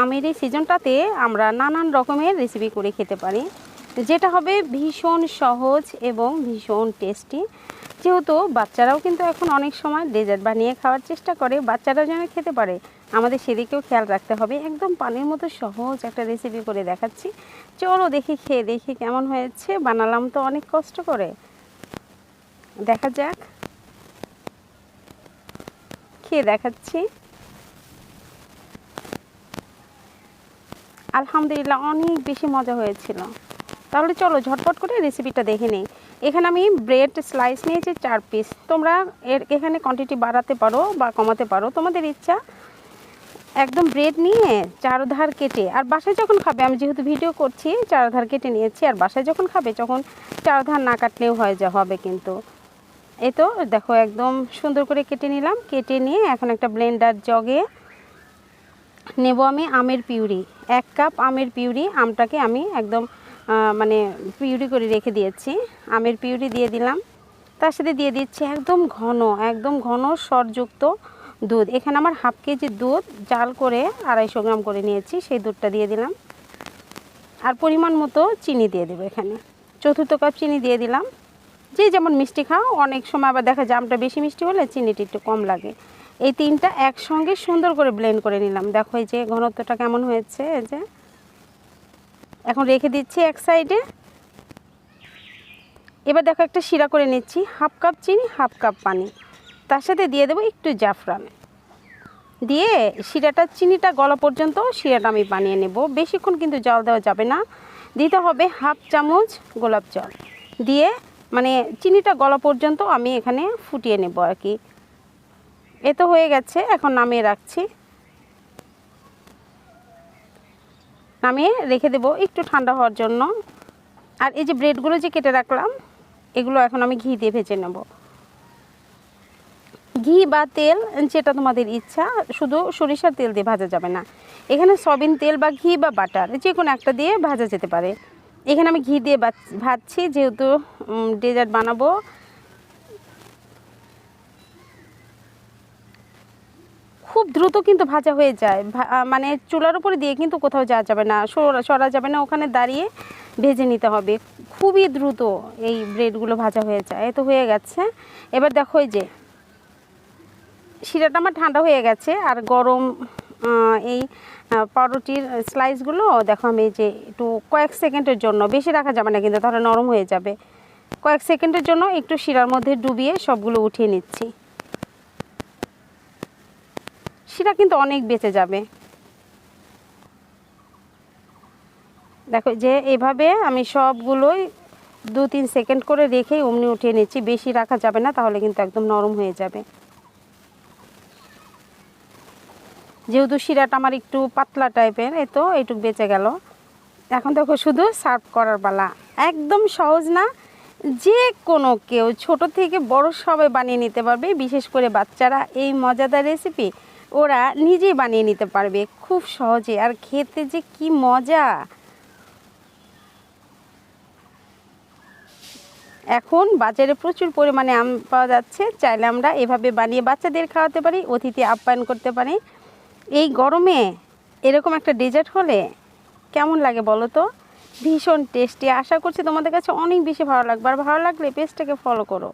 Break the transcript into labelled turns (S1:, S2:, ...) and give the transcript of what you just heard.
S1: আমের এই সিজনটাতে আমরা নানান রকমের রেসিপি করে খেতে পারি, যেটা হবে ভীষণ সহজ এবং ভীষণ টেস্টি। যেহেতু বাচ্চারাও কিন্তু এখন অনেক সময় ডেজার্ট বানিয়ে খাওয়ার চেষ্টা করে, বাচ্চারাও যেন খেতে পারে, আমাদের সেদিকেও খেয়াল রাখতে হবে। একদম পানির মতো সহজ একটা রেসিপি করে দেখাচ্ছি, চলো দেখি খেয়ে দেখি কেমন হয়েছে। বানালাম তো অনেক কষ্ট করে, দেখা যাক, খেয়ে দেখাচ্ছি। আলহামদুলিল্লাহ অনেক বেশি মজা হয়েছিল। তাহলে চলো ঝটপট করে রেসিপিটা দেখে নিই। এখানে আমি ব্রেড স্লাইস নিয়েছি 4 পিস। তোমরা এখানে কোয়ান্টিটি বাড়াতে পারো বা কমাতে পারো, তোমাদের ইচ্ছা। একদম ব্রেড নিয়ে চারধার কেটে, আর বাসায় যখন খাবে, আমি যেহেতু ভিডিও করছি চারধার কেটে নিয়েছি, আর বাসায় যখন খাবে তখন চারধার না কাটলেও হবে কিন্তু। এই তো দেখো একদম সুন্দর করে কেটে নিলাম। কেটে নিয়ে এখন একটা ব্লেন্ডার জগে নেব আমি আমের পিউরি। 1 কাপ আমের পিউরি, আমটাকে আমি একদম মানে পিউরি করে রেখে দিয়েছি। আমের পিউরি দিয়ে দিলাম, তার সাথে দিয়ে দিচ্ছি একদম ঘন সরযুক্ত দুধ। এখানে আমার হাফ কেজি দুধ জাল করে 250 গ্রাম করে নিয়েছি, সেই দুধটা দিয়ে দিলাম। আর পরিমাণ মতো চিনি দিয়ে দেবো, এখানে 1/4 কাপ চিনি দিয়ে দিলাম। যে যেমন মিষ্টি খাও, অনেক সময় আবার দেখা যায় আমটা বেশি মিষ্টি হলে চিনিটা একটু কম লাগে। এই 3টা একসঙ্গে সুন্দর করে ব্লেন্ড করে নিলাম। দেখো এই যে ঘনত্বটা কেমন হয়েছে। এই যে এখন রেখে দিচ্ছি এক সাইডে। এবার দেখো একটা শিরা করে নিচ্ছি, হাফ কাপ চিনি, হাফ কাপ পানি, তার সাথে দিয়ে দেবো একটু জাফরান। দিয়ে শিরাটা, চিনিটা গলা পর্যন্ত শিরাটা আমি বানিয়ে নেব। বেশিক্ষণ কিন্তু জল দেওয়া যাবে না, দিতে হবে হাফ চামচ গোলাপ জল দিয়ে, মানে চিনিটা গলা পর্যন্ত আমি এখানে ফুটিয়ে নেব আর কি। এ তো হয়ে গেছে, এখন নামিয়ে রাখছি। নামিয়ে রেখে দেবো একটু ঠান্ডা হওয়ার জন্য। আর এই যে ব্রেডগুলো যে কেটে রাখলাম, এগুলো এখন আমি ঘি দিয়ে ভেজে নেব। ঘি বা তেল যেটা তোমাদের ইচ্ছা, শুধু সরিষার তেল দিয়ে ভাজা যাবে না। এখানে সয়াবিন তেল বা ঘি বা বাটার যে কোনো একটা দিয়ে ভাজা যেতে পারে। এখানে আমি ঘি দিয়ে ভাজছি, যেহেতু ডেজার্ট বানাবো। খুব দ্রুত কিন্তু ভাজা হয়ে যায়, মানে চুলার উপরে দিয়ে কিন্তু কোথাও যাওয়া যাবে না, সরা যাবে না, ওখানে দাঁড়িয়ে ভেজে নিতে হবে। খুবই দ্রুত এই ব্রেডগুলো ভাজা হয়ে যায়। এ তো হয়ে গেছে। এবার দেখো এই যে শিরাটা আমার ঠান্ডা হয়ে গেছে, আর গরম এই পাউরুটির স্লাইসগুলো দেখো আমি এই যে একটু কয়েক সেকেন্ডের জন্য, বেশি রাখা যাবে না কিন্তু তাহলে নরম হয়ে যাবে, কয়েক সেকেন্ডের জন্য একটু শিরার মধ্যে ডুবিয়ে সবগুলো উঠিয়ে নিচ্ছি। শিরা কিন্তু অনেক বেঁচে যাবে। দেখো যে এভাবে আমি সবগুলোই 2-3 সেকেন্ড করে রেখেই অমনি উঠিয়ে নিচ্ছি, বেশি রাখা যাবে না তাহলে কিন্তু একদম নরম হয়ে যাবে। যেহেতু শিরাটা আমার একটু পাতলা টাইপের, এই তো এইটুকু বেঁচে গেল। এখন দেখো শুধু সার্ভ করার পালা। একদম সহজ না, যে কোনো কেউ ছোট থেকে বড় সবাই বানিয়ে নিতে পারবে। বিশেষ করে বাচ্চারা এই মজাদার রেসিপি ওরা নিজেই বানিয়ে নিতে পারবে খুব সহজে, আর খেতে যে কি মজা। এখন বাজারে প্রচুর পরিমাণে আম পাওয়া যাচ্ছে, চাইলে আমরা এভাবে বানিয়ে বাচ্চাদের খাওয়াতে পারি, অতিথি আপ্যায়ন করতে পারি। এই গরমে এরকম একটা ডেজার্ট হলে কেমন লাগে বলো তো? ভীষণ টেস্টি। আশা করছি তোমাদের কাছে অনেক বেশি ভালো লাগবে, আর ভালো লাগলে পেজটাকে ফলো করো।